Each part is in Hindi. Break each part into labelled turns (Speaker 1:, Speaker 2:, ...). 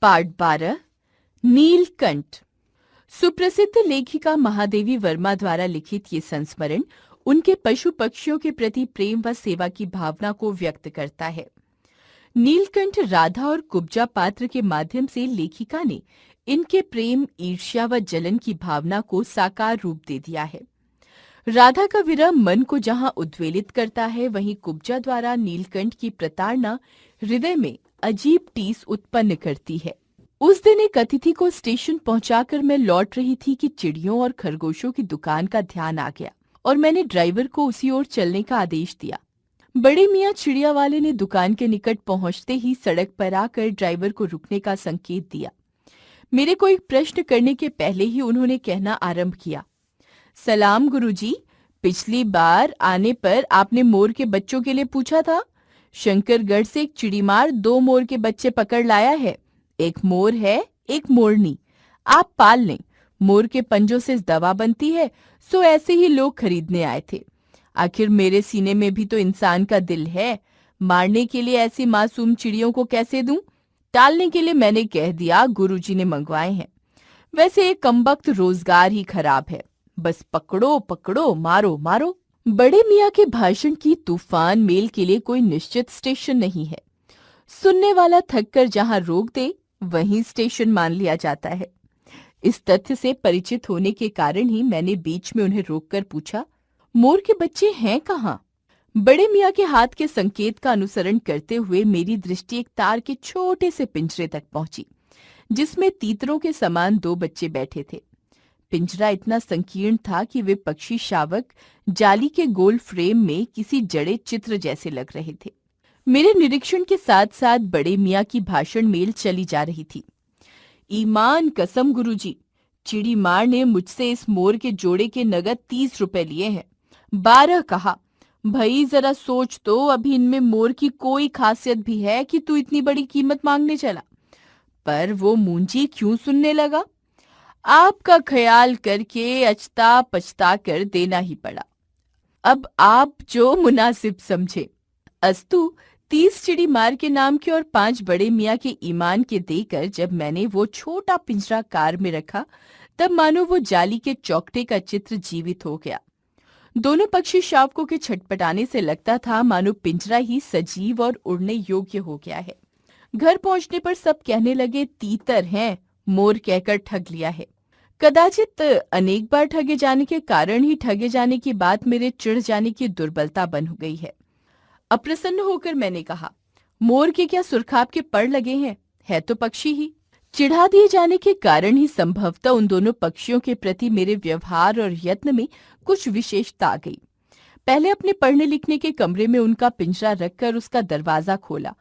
Speaker 1: पार्ट 12 नीलकंठ। सुप्रसिद्ध लेखिका महादेवी वर्मा द्वारा लिखित ये संस्मरण उनके पशु पक्षियों के प्रति प्रेम व सेवा की भावना को व्यक्त करता है। नीलकंठ राधा और कुब्जा पात्र के माध्यम से लेखिका ने इनके प्रेम, ईर्ष्या व जलन की भावना को साकार रूप दे दिया है। राधा का विरह मन को जहां उद्वेलित करता है, वहीं कुब्जा द्वारा नीलकंठ की प्रताड़ना हृदय में अजीब टीस उत्पन्न करती है। उस दिन एक अतिथि को स्टेशन पहुंचाकर मैं लौट रही थी कि चिड़ियों और खरगोशों की दुकान का ध्यान आ गया और मैंने ड्राइवर को उसी ओर चलने का आदेश दिया। बड़े मियाँ चिड़िया वाले ने दुकान के निकट पहुंचते ही सड़क पर आकर ड्राइवर को रुकने का संकेत दिया। मेरे को एक प्रश्न करने के पहले ही उन्होंने कहना आरंभ किया, सलाम गुरुजी, पिछली बार आने पर आपने मोर के बच्चों के लिए पूछा था। शंकरगढ़ से एक चिड़ीमार 2 मोर के बच्चे पकड़ लाया है। एक मोर है, एक मोरनी। आप पाल लें। मोर के पंजों से दवा बनती है, सो ऐसे ही लोग खरीदने आए थे। आखिर मेरे सीने में भी तो इंसान का दिल है। मारने के लिए ऐसी मासूम चिड़ियों को कैसे दूं? टालने के लिए मैंने कह दिया, गुरुजी ने मंगवाए हैं। वैसे एक कमबख्त रोजगार ही खराब है। बस पकड़ो पकड़ो, मारो मारो। बड़े मियाँ के भाषण की तूफान मेल के लिए कोई निश्चित स्टेशन नहीं है। सुनने वाला थककर जहां रोक दे, वहीं स्टेशन मान लिया जाता है। इस तथ्य से परिचित होने के कारण ही मैंने बीच में उन्हें रोककर पूछा, मोर के बच्चे हैं कहाँ? बड़े मियाँ के हाथ के संकेत का अनुसरण करते हुए मेरी दृष्टि एक तार के छोटे से पिंजरे तक पहुंची, जिसमें तीतरों के समान 2 बच्चे बैठे थे। पिंजरा इतना संकीर्ण था कि वे पक्षी शावक जाली के गोल फ्रेम में किसी जड़े चित्र जैसे लग रहे थे। मेरे निरीक्षण के साथ साथ बड़े मियाँ की भाषण मेल चली जा रही थी। ईमान कसम गुरुजी, चिड़ी मार ने मुझसे इस मोर के जोड़े के नगद 30 रुपए लिए हैं। 12 कहा। भई जरा सोच तो, अभी इनमें मोर की कोई खासियत भी है कि तू इतनी बड़ी कीमत मांगने चला? पर वो मूंजी क्यों सुनने लगा? आपका ख्याल करके अचता पछता कर देना ही पड़ा। अब आप जो मुनासिब समझे। अस्तु 30 चिड़ी मार के नाम के और 5 बड़े मियाँ के ईमान के देकर जब मैंने वो छोटा पिंजरा कार में रखा, तब मानो वो जाली के चौकटे का चित्र जीवित हो गया। दोनों पक्षी शावकों के छटपटाने से लगता था मानो पिंजरा ही सजीव और उड़ने योग्य हो गया है। घर पहुंचने पर सब कहने लगे, तीतर हैं, मोर कहकर ठग लिया है। कदाचित अनेक बार ठगे जाने के कारण ही ठगे जाने की बात मेरे चिढ़ जाने की दुर्बलता बन हो गई है। अप्रसन्न होकर मैंने कहा, मोर के क्या सुरखाब के पर लगे हैं? है तो पक्षी ही। चिढ़ा दिए जाने के कारण ही संभवतः उन दोनों पक्षियों के प्रति मेरे व्यवहार और यत्न में कुछ विशेषता आ गई। पहले अपने पढ़ने लिखने के कमरे में उनका पिंजरा रखकर उसका दरवाजा खोला,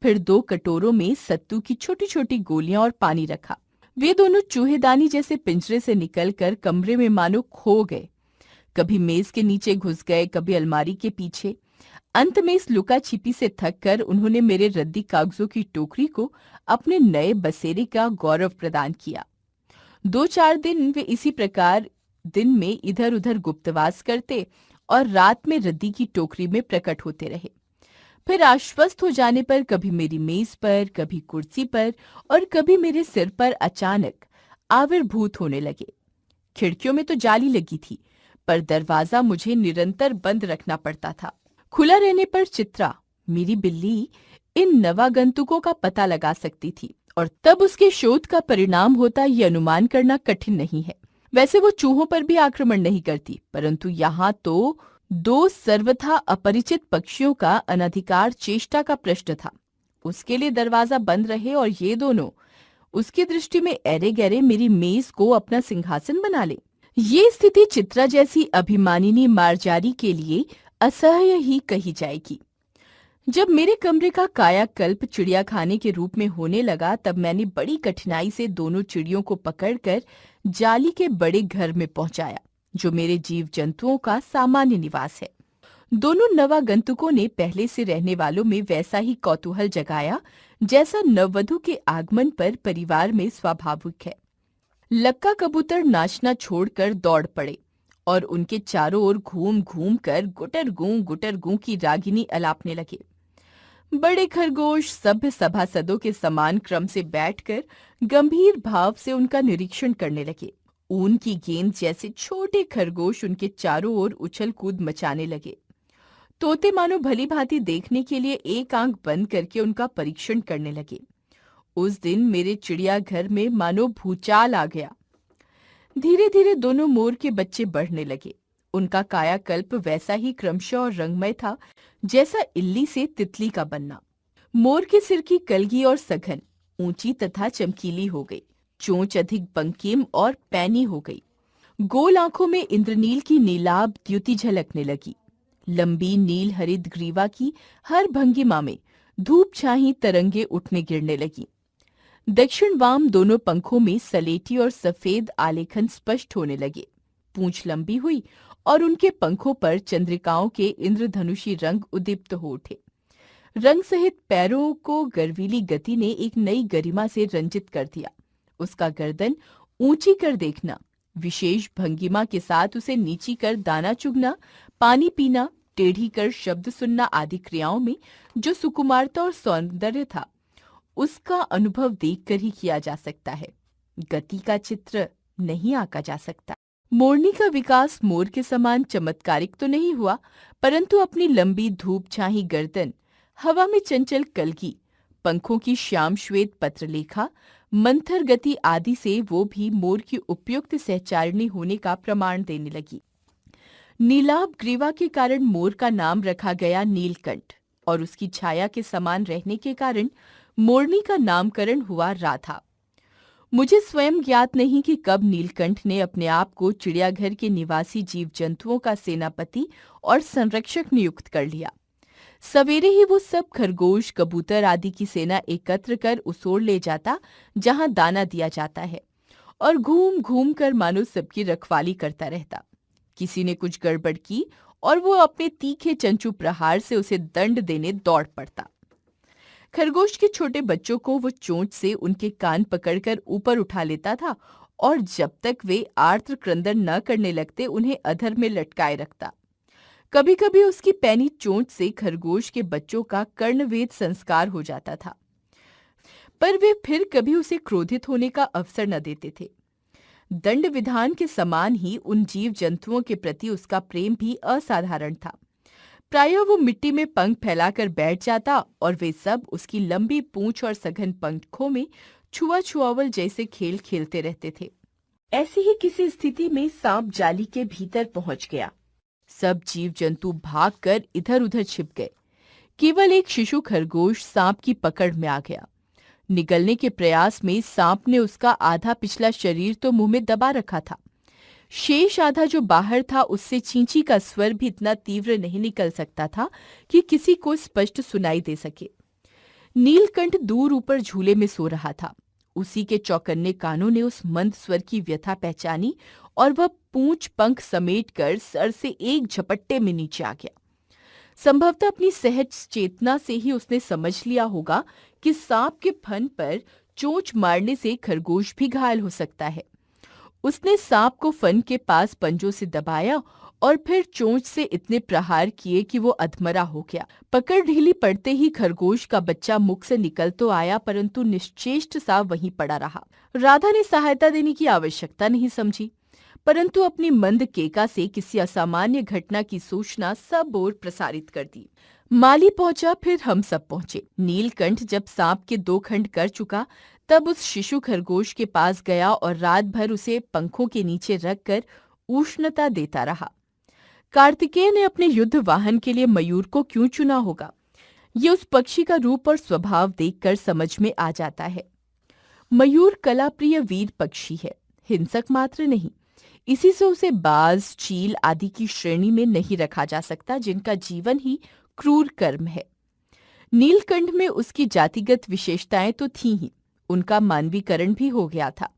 Speaker 1: फिर 2 कटोरों में सत्तू की छोटी छोटी गोलियां और पानी रखा। वे दोनों चूहेदानी जैसे पिंजरे से निकलकर कमरे में मानो खो गए। कभी मेज के नीचे घुस गए, कभी अलमारी के पीछे। अंत में इस लुका छिपी से थककर उन्होंने मेरे रद्दी कागजों की टोकरी को अपने नए बसेरे का गौरव प्रदान किया। 2-4 दिन वे इसी प्रकार दिन में इधर उधर गुप्तवास करते और रात में रद्दी की टोकरी में प्रकट होते रहे। फिर आश्वस्त हो जाने पर कभी मेरी मेज पर, कभी कुर्सी पर और कभी मेरे सिर पर अचानक आविर्भूत होने लगे। खिड़कियों में तो जाली लगी थी, पर दरवाजा मुझे निरंतर बंद रखना पड़ता था। खुला रहने पर चित्रा, मेरी बिल्ली, इन नवागंतुकों का पता लगा सकती थी और तब उसके शोध का परिणाम होता ये अनुमान करना कठिन नहीं है। वैसे वो चूहों पर भी आक्रमण नहीं करती, परंतु यहाँ तो 2 सर्वथा अपरिचित पक्षियों का अनधिकार चेष्टा का प्रश्न था। उसके लिए दरवाजा बंद रहे और ये दोनों उसकी दृष्टि में ऐरे गहरे मेरी मेज को अपना सिंहासन बना ले। ये स्थिति चित्रा जैसी अभिमानिनी मारजारी के लिए असह्य ही कही जाएगी। जब मेरे कमरे का कायाकल्प चिड़ियाखाने के रूप में होने लगा, तब मैंने बड़ी कठिनाई से दोनों चिड़ियों को पकड़कर जाली के बड़े घर में पहुंचाया, जो मेरे जीव जंतुओं का सामान्य निवास है। दोनों नवागंतुकों ने पहले से रहने वालों में वैसा ही कौतूहल जगाया जैसा नववधु के आगमन पर परिवार में स्वाभाविक है। लक्का कबूतर नाचना छोड़कर दौड़ पड़े और उनके चारों ओर घूम घूम कर गुटर गूं की रागिनी अलापने लगे। बड़े खरगोश सभ्य सभासदों के समान क्रम से बैठकर गंभीर भाव से उनका निरीक्षण करने लगे। ऊन की गेंद जैसे छोटे खरगोश उनके चारों ओर उछल कूद मचाने लगे। तोते मानो भली भांति देखने के लिए एक आंख बंद करके उनका परीक्षण करने लगे। उस दिन मेरे चिड़ियाघर में मानो भूचाल आ गया। धीरे धीरे दोनों मोर के बच्चे बढ़ने लगे। उनका कायाकल्प वैसा ही क्रमशः और रंगमय था जैसा इल्ली से तितली का बनना। मोर के सिर की कलगी और सघन ऊंची तथा चमकीली हो गई। चोंच अधिक बंकीम और पैनी हो गई। गोल आंखों में इंद्रनील की नीलाभ द्युति झलकने लगी। लंबी नील हरित ग्रीवा की हर भंगिमा में धूप छाही तरंगे उठने गिरने लगी। दक्षिण वाम दोनों पंखों में सलेटी और सफेद आलेखन स्पष्ट होने लगे। पूंछ लंबी हुई और उनके पंखों पर चंद्रिकाओं के इंद्रधनुषी रंग उद्दीप्त हो उठे। रंग सहित पैरों को गर्वीली गति ने एक नई गरिमा से रंजित कर दिया। उसका गर्दन ऊंची कर देखना, विशेष भंगिमा के साथ उसे नीची कर दाना चुगना, पानी पीना, टेढ़ी कर शब्द सुनना आदि क्रियाओं में जो सुकुमारता और सौंदर्य था, उसका अनुभव देखकर ही किया जा सकता है। गति का चित्र नहीं आंका जा सकता। मोरनी का विकास मोर के समान चमत्कारिक तो नहीं हुआ, परंतु अपनी लंबी धूप छाही गर्दन, हवा में चंचल कलगी, पंखों की श्याम श्वेत पत्रलेखा, मंथर गति आदि से वो भी मोर की उपयुक्त सहचारिणी होने का प्रमाण देने लगी। नीलाभ ग्रीवा के कारण मोर का नाम रखा गया नीलकंठ और उसकी छाया के समान रहने के कारण मोरनी का नामकरण हुआ राधा। मुझे स्वयं ज्ञात नहीं कि कब नीलकंठ ने अपने आप को चिड़ियाघर के निवासी जीव जंतुओं का सेनापति और संरक्षक नियुक्त कर लिया। सवेरे ही वो सब खरगोश, कबूतर आदि की सेना एकत्र कर उसोड़ ले जाता जहां दाना दिया जाता है और घूम घूम कर मानो सबकी रखवाली करता रहता। किसी ने कुछ गड़बड़ की और वो अपने तीखे चंचू प्रहार से उसे दंड देने दौड़ पड़ता। खरगोश के छोटे बच्चों को वो चोंच से उनके कान पकड़कर ऊपर उठा लेता था और जब तक वे आर्त क्रंदन न करने लगते उन्हें अधर में लटकाए रखता। कभी कभी उसकी पैनी चोंच से खरगोश के बच्चों का कर्णवेध संस्कार हो जाता था, पर वे फिर कभी उसे क्रोधित होने का अवसर न देते थे। दंड विधान के समान ही उन जीव जंतुओं के प्रति उसका प्रेम भी असाधारण था। प्रायः वो मिट्टी में पंख फैलाकर बैठ जाता और वे सब उसकी लंबी पूंछ और सघन पंखों में छुआ छुआवल जैसे खेल खेलते रहते थे। ऐसी ही किसी स्थिति में सांप जाली के भीतर पहुंच गया। सब जीव जंतु भागकर इधर उधर छिप गए। केवल एक शिशु खरगोश सांप की पकड़ में आ गया। निगलने के प्रयास में सांप ने उसका आधा पिछला शरीर तो मुंह में दबा रखा था। शेष आधा जो बाहर था उससे चींची का स्वर भी इतना तीव्र नहीं निकल सकता था कि किसी को स्पष्ट सुनाई दे सके। नीलकंठ दूर ऊपर झूले में सो रहा था। उसी के चौकन्ने कानों ने उस मंद स्वर की व्यथा पहचानी और वह पूंछ पंख समेटकर सर से एक झपट्टे में नीचे आ गया। संभवतः अपनी सहज चेतना से ही उसने समझ लिया होगा कि सांप के फन पर चोंच मारने से खरगोश भी घायल हो सकता है। उसने सांप को फन के पास पंजों से दबाया और फिर चोंच से इतने प्रहार किए कि वो अधमरा हो गया। पकड़ ढीली पड़ते ही खरगोश का बच्चा मुख से निकल तो आया, परंतु निश्चेष्ट सा वहीं पड़ा रहा। राधा ने सहायता देने की आवश्यकता नहीं समझी, परंतु अपनी मंद केका से किसी असामान्य घटना की सूचना सब ओर प्रसारित कर दी। माली पहुंचा, फिर हम सब पहुंचे। नीलकंठ जब सांप के 2 खंड कर चुका तब उस शिशु खरगोश के पास गया और रात भर उसे पंखों के नीचे रखकर उष्णता देता रहा। कार्तिकेय ने अपने युद्ध वाहन के लिए मयूर को क्यों चुना होगा, ये उस पक्षी का रूप और स्वभाव देखकर समझ में आ जाता है। मयूर कलाप्रिय वीर पक्षी है, हिंसक मात्र नहीं। इसी से उसे बाज, चील आदि की श्रेणी में नहीं रखा जा सकता, जिनका जीवन ही क्रूर कर्म है। नीलकंठ में उसकी जातिगत विशेषताएं तो थीं ही, उनका मानवीकरण भी हो गया था।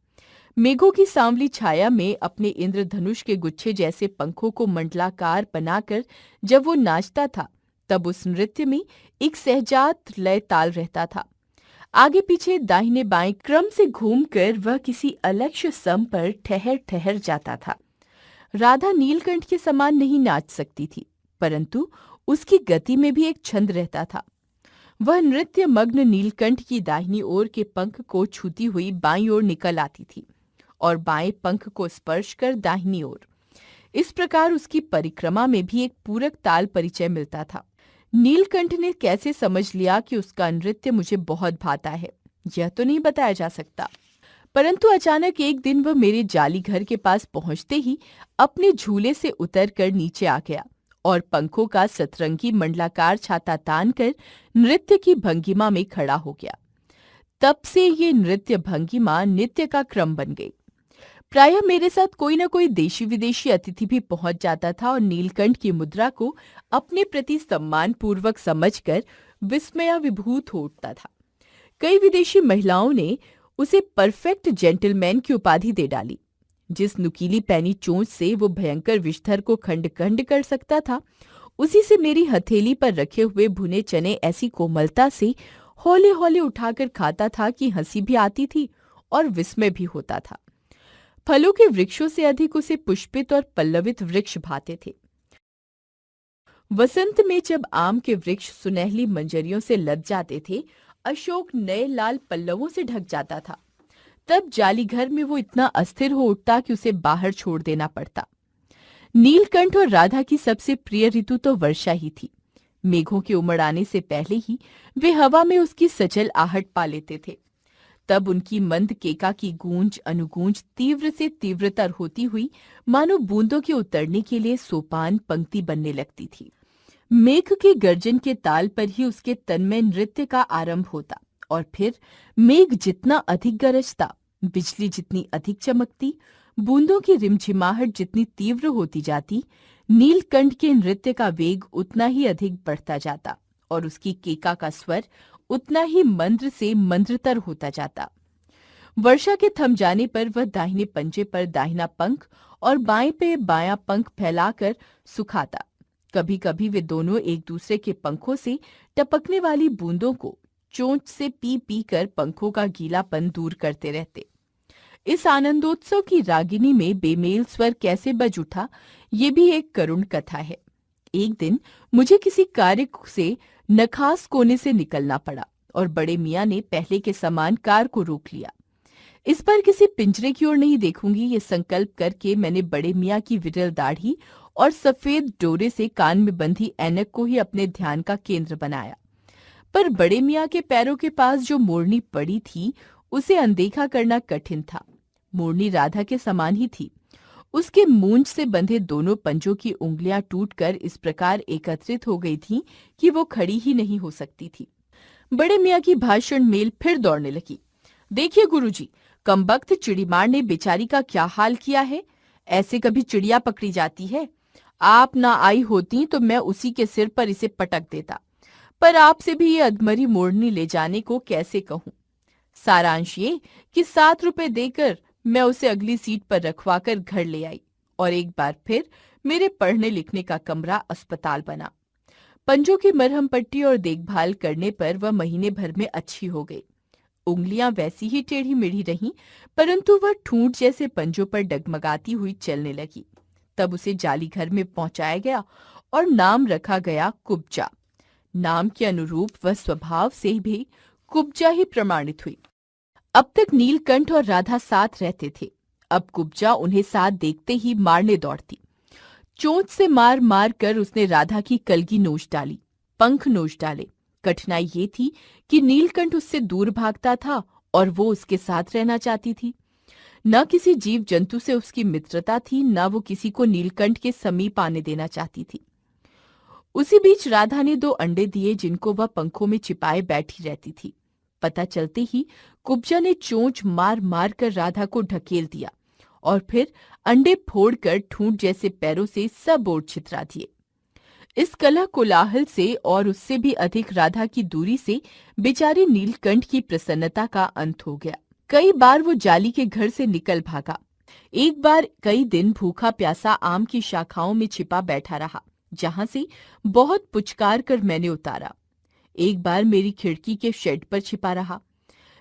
Speaker 1: मेघों की सांवली छाया में अपने इंद्रधनुष के गुच्छे जैसे पंखों को मंडलाकार बनाकर जब वो नाचता था, तब उस नृत्य में एक सहजात लय ताल रहता था। आगे पीछे दाहिने बाएं क्रम से घूमकर वह किसी अलक्ष्य सम पर ठहर ठहर जाता था। राधा नीलकंठ के समान नहीं नाच सकती थी, परंतु उसकी गति में भी एक छंद रहता था। वह नृत्य मग्न नीलकंठ की दाहिनी ओर के पंख को छूती हुई बाईं ओर निकल आती थी और बाएं पंख को स्पर्श कर दाहिनी ओर। इस प्रकार उसकी परिक्रमा में भी एक पूरक ताल परिचय मिलता था। नीलकंठ ने कैसे समझ लिया कि उसका नृत्य मुझे बहुत भाता है, यह तो नहीं बताया जा सकता। परंतु अचानक एक दिन वह मेरे जाली घर के पास पहुंचते ही अपने झूले से उतरकर नीचे आ गया और पंखों का सतरंगी मंडलाकार छाता तानकर नृत्य की भंगिमा में खड़ा हो गया। तब से ये नृत्य भंगिमा नित्य का क्रम बन गई। प्रायः मेरे साथ कोई न कोई देशी विदेशी अतिथि भी पहुंच जाता था और नीलकंठ की मुद्रा को अपने प्रति सम्मान पूर्वक समझकर विस्मयाभिभूत हो उठता था। कई विदेशी महिलाओं ने उसे परफेक्ट जेंटलमैन की उपाधि दे डाली। जिस नुकीली पैनी चोंच से वो भयंकर विषधर को खंड खंड कर सकता था, उसी से मेरी हथेली पर रखे हुए भुने चने ऐसी कोमलता से हौले हौले उठाकर खाता था कि हंसी भी आती थी और विस्मय भी होता था। फलों के वृक्षों से अधिक उसे पुष्पित और पल्लवित वृक्ष भाते थे। वसंत में जब आम के वृक्ष सुनहली मंजरियों से लद जाते थे, अशोक नए लाल पल्लवों से ढक जाता था, तब जाली घर में वो इतना अस्थिर हो उठता कि उसे बाहर छोड़ देना पड़ता। नीलकंठ और राधा की सबसे प्रिय ऋतु तो वर्षा ही थी। मेघों के उमड़ आने से पहले ही वे हवा में उसकी सचल आहट पा लेते थे। तब उनकी मंद केका की गूंज अनुगूंज तीव्र से तीव्रतर होती हुई मानो बूंदों के उतरने के लिए सोपान पंक्ति बनने लगती थी। मेघ के गर्जन के ताल पर ही उसके तन में नृत्य का आरंभ होता और फिर मेघ जितना अधिक गरजता, बिजली जितनी अधिक चमकती, बूंदों की रिमझिमाहट जितनी तीव्र होती जाती, नीलकंठ के नृत्य का वेग उतना ही अधिक बढ़ता जाता और उसकी केका का स्वर उतना ही मंद्र से मंद्रतर होता जाता। वर्षा के थम जाने पर वह दाहिने पंजे पर दाहिना पंख और बाएं पे बायां पंख फैलाकर सुखाता। कभी कभी वे दोनों एक दूसरे के पंखों से टपकने वाली बूंदों को चोंच से पी पी कर पंखों का गीलापन दूर करते रहते। इस आनंदोत्सव की रागिनी में बेमेल स्वर कैसे बज उठा, ये भी एक करुण कथा है। एक दिन मुझे किसी कार्य से नखास कोने से निकलना पड़ा और बड़े मियाँ ने पहले के समान कार को रोक लिया। इस पर किसी पिंजरे की ओर नहीं देखूंगी, ये संकल्प करके मैंने बड़े मियाँ की विरल दाढ़ी और सफेद डोरे से कान में बंधी ऐनक को ही अपने ध्यान का केंद्र बनाया। पर बड़े मियाँ के पैरों के पास जो मोरनी पड़ी थी, उसे अनदेखा करना कठिन था। मोरनी राधा के समान ही थी। उसके मूंछ से बंधे दोनों पंजों की उंगलियां टूटकर इस प्रकार एकत्रित हो गई थीं कि वो खड़ी ही नहीं हो सकती थी। बड़े मियाँ की भाषण मेल फिर दौड़ने लगी। देखिए गुरुजी, कमबख्त चिड़ीमार ने बेचारी का क्या हाल किया है। ऐसे कभी चिड़िया पकड़ी जाती है। आप ना आई होती तो मैं उसी के सिर पर इसे पटक देता, पर आपसे भी ये अधमरी मोरनी ले जाने को कैसे कहूं। सारांश ये कि 7 रुपए देकर मैं उसे अगली सीट पर रखवाकर घर ले आई और एक बार फिर मेरे पढ़ने लिखने का कमरा अस्पताल बना। पंजों की मरहम पट्टी और देखभाल करने पर वह महीने भर में अच्छी हो गई। उंगलियां वैसी ही टेढ़ी मेढ़ी रहीं, परंतु वह ठूंठ जैसे पंजों पर डगमगाती हुई चलने लगी। तब उसे जाली घर में पहुंचाया गया और नाम रखा गया कुब्जा। नाम के अनुरूप वह स्वभाव से भी कुब्जा ही प्रमाणित हुई। अब तक नीलकंठ और राधा साथ रहते थे। अब कुब्जा उन्हें साथ देखते ही मारने दौड़ती। चोंच से मार मार कर उसने राधा की कलगी नोच डाली, पंख नोच डाले। कठिनाई ये थी कि नीलकंठ उससे दूर भागता था और वो उसके साथ रहना चाहती थी। न किसी जीव जंतु से उसकी मित्रता थी, न वो किसी को नीलकंठ के समीप आने देना चाहती थी। उसी बीच राधा ने 2 अंडे दिए जिनको वह पंखों में छिपाए बैठी रहती थी। पता चलते ही कुब्जा ने चोंच मार मार कर राधा को ढकेल दिया और फिर अंडे फोड़कर ठूंठ जैसे पैरों से सब ओर छितरा दिए। इस कलह कोलाहल से और उससे भी अधिक राधा की दूरी से बेचारे नीलकंठ की प्रसन्नता का अंत हो गया। कई बार वो जाली के घर से निकल भागा। एक बार कई दिन भूखा प्यासा आम की शाखाओं में छिपा बैठा रहा, जहां से बहुत पुचकार कर मैंने उतारा। एक बार मेरी खिड़की के शेड पर छिपा रहा।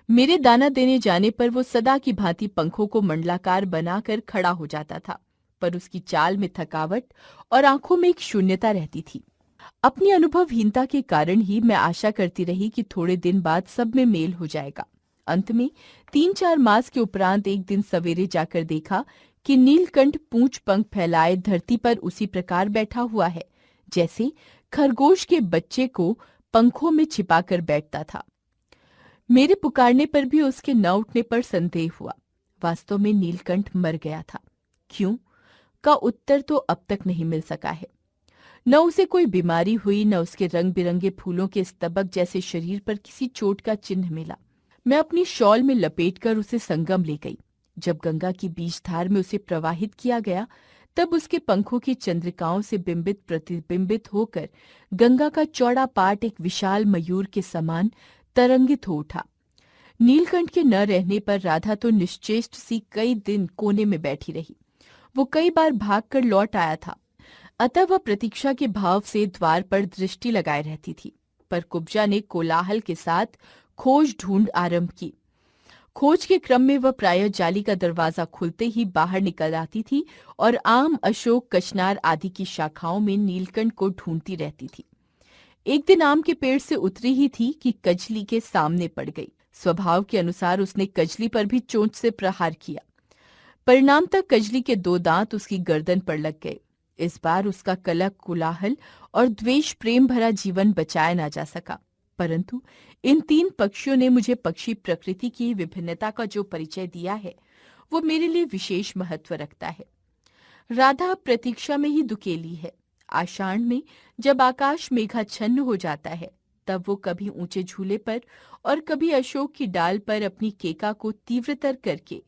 Speaker 1: मेरे दाना देने जाने पर वो सदा की भांति पंखों को मंडलाकार बनाकर खड़ा हो जाता था, पर उसकी चाल में थकावट और आंखों में एक शून्यता रहती थी। अपनी अनुभवहीनता के कारण ही मैं आशा करती रही कि थोड़े दिन बाद सब में मेल हो जाएगा। अंत में 3-4 मास के उपरांत एक दिन सवेरे जाकर देखा कि नीलकंठ पूंछ पंख फैलाए धरती पर उसी प्रकार बैठा हुआ है जैसे खरगोश के बच्चे को पंखों में छिपाकर बैठता था। मेरे पुकारने पर भी उसके न उठने पर संदेह हुआ। वास्तव में नीलकंठ मर गया था। क्यों का उत्तर तो अब तक नहीं मिल सका है। न उसे कोई बीमारी हुई, न उसके रंग बिरंगे फूलों के स्तबक जैसे शरीर पर किसी चोट का चिन्ह मिला। मैं अपनी शॉल में लपेटकर उसे संगम ले गई। जब गंगा की बीजधार में उसे प्रवाहित किया गया, तब उसके पंखों की चंद्रिकाओं से बिंबित प्रतिबिंबित होकर गंगा का चौड़ा पाट एक विशाल मयूर के समान तरंगित हो उठा। नीलकंठ के न रहने पर राधा तो निश्चेष्ट सी कई दिन कोने में बैठी रही। वो कई बार भागकर लौट आया था, अतः वह प्रतीक्षा के भाव से द्वार पर दृष्टि लगाए रहती थी। पर कुब्जा ने कोलाहल के साथ खोज ढूंढ आरंभ की। खोज के क्रम में वह प्रायः जाली का दरवाजा खुलते ही बाहर निकल आती थी और आम, अशोक, कचनार आदि की शाखाओं में नीलकंठ को ढूंढती रहती थी। एक दिन आम के पेड़ से उतरी ही थी कि कजली के सामने पड़ गई। स्वभाव के अनुसार उसने कजली पर भी चोंच से प्रहार किया। परिणामतः कजली के 2 दांत उसकी गर्दन पर लग गए। इस बार उसका कलह, कोलाहल और द्वेष प्रेम भरा जीवन बचाया ना जा सका। परंतु इन 3 पक्षियों ने मुझे पक्षी प्रकृति की विभिन्नता का जो परिचय दिया है, वो मेरे लिए विशेष महत्व रखता है। राधा प्रतीक्षा में ही दुकेली है। आषाढ़ में जब आकाश मेघाच्छन्न हो जाता है, तब वो कभी ऊंचे झूले पर और कभी अशोक की डाल पर अपनी केका को तीव्रतर करके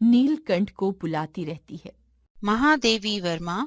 Speaker 1: नीलकंठ को बुलाती रहती है।
Speaker 2: महादेवी वर्मा